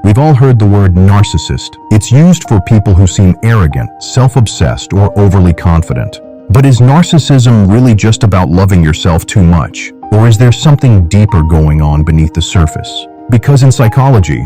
We've all heard the word narcissist. It's used for people who seem arrogant, self-obsessed, or overly confident. But is narcissism really just about loving yourself too much? Or is there something deeper going on beneath the surface? Because in psychology,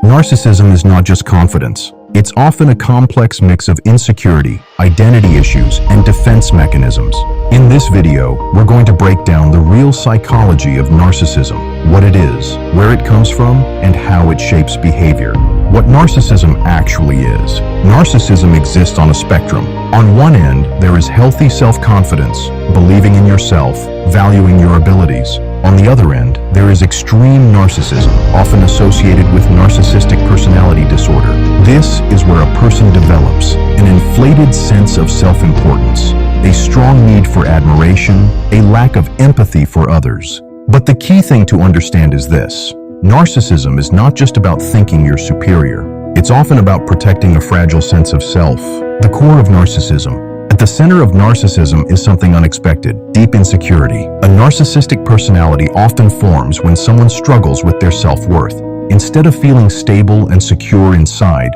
narcissism is not just confidence. It's often a complex mix of insecurity, identity issues, and defense mechanisms. In this video, we're going to break down the real psychology of narcissism, what it is, where it comes from, and how it shapes behavior. What narcissism actually is. Narcissism exists on a spectrum. On one end, there is healthy self-confidence, believing in yourself, valuing your abilities. On the other end, there is extreme narcissism, often associated with narcissistic personality disorder. This is where a person develops an inflated sense of self-importance, a strong need for admiration, a lack of empathy for others. But the key thing to understand is this. Narcissism is not just about thinking you're superior. It's often about protecting a fragile sense of self. The core of narcissism. At the center of narcissism is something unexpected, deep insecurity. A narcissistic personality often forms when someone struggles with their self-worth. Instead of feeling stable and secure inside,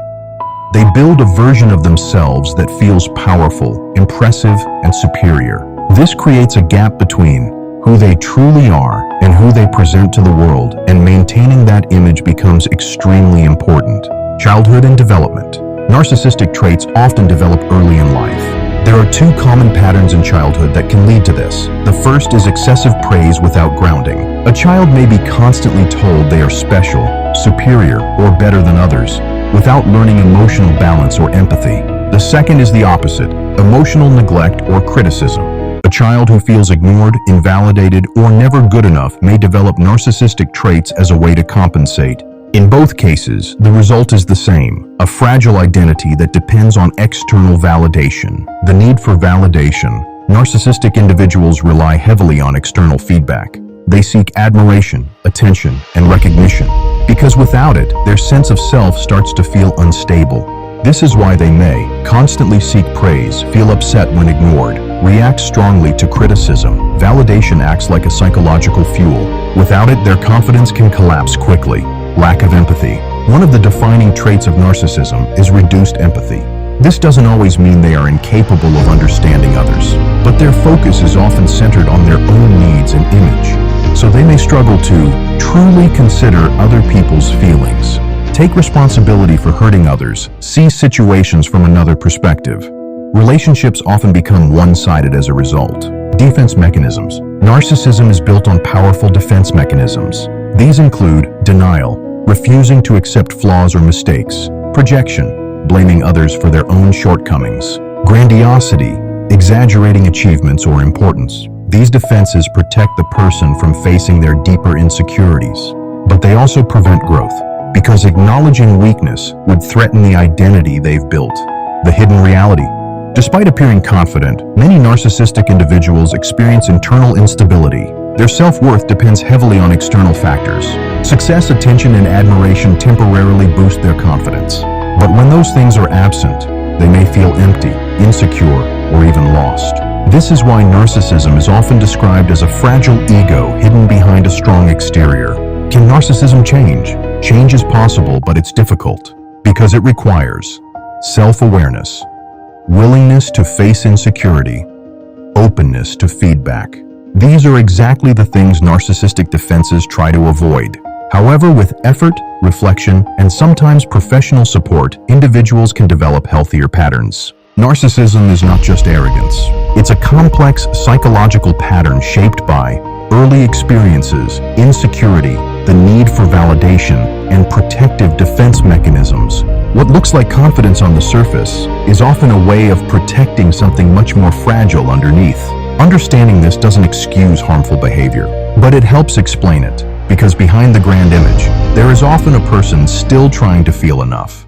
they build a version of themselves that feels powerful, impressive, and superior. This creates a gap between who they truly are and who they present to the world, and maintaining that image becomes extremely important. Childhood and development. Narcissistic traits often develop early in life. There are two common patterns in childhood that can lead to this. The first is excessive praise without grounding. A child may be constantly told they are special, superior, or better than others, without learning emotional balance or empathy. The second is the opposite, emotional neglect or criticism. A child who feels ignored, invalidated, or never good enough may develop narcissistic traits as a way to compensate. In both cases, the result is the same, a fragile identity that depends on external validation. The need for validation. Narcissistic individuals rely heavily on external feedback. They seek admiration, attention, and recognition, because without it, their sense of self starts to feel unstable. This is why they may constantly seek praise, feel upset when ignored, react strongly to criticism. Validation acts like a psychological fuel. Without it, their confidence can collapse quickly. Lack of empathy. One of the defining traits of narcissism is reduced empathy. This doesn't always mean they are incapable of understanding others, but their focus is often centered on their own needs and image. So they may struggle to truly consider other people's feelings. Take responsibility for hurting others. See situations from another perspective. Relationships often become one-sided as a result. Defense mechanisms. Narcissism is built on powerful defense mechanisms. These include denial, refusing to accept flaws or mistakes; projection, blaming others for their own shortcomings; grandiosity, exaggerating achievements or importance. These defenses protect the person from facing their deeper insecurities, but they also prevent growth, because acknowledging weakness would threaten the identity they've built. The hidden reality. Despite appearing confident, many narcissistic individuals experience internal instability. Their self-worth depends heavily on external factors. Success, attention, and admiration temporarily boost their confidence. But when those things are absent, they may feel empty, insecure, or even lost. This is why narcissism is often described as a fragile ego hidden behind a strong exterior. Can narcissism change? Change is possible, but it's difficult because it requires self-awareness, willingness to face insecurity, openness to feedback. These are exactly the things narcissistic defenses try to avoid. However, with effort, reflection, and sometimes professional support, individuals can develop healthier patterns. Narcissism is not just arrogance. It's a complex psychological pattern shaped by early experiences, insecurity, the need for validation, and protective defense mechanisms. What looks like confidence on the surface is often a way of protecting something much more fragile underneath. Understanding this doesn't excuse harmful behavior, but it helps explain it, because behind the grand image, there is often a person still trying to feel enough.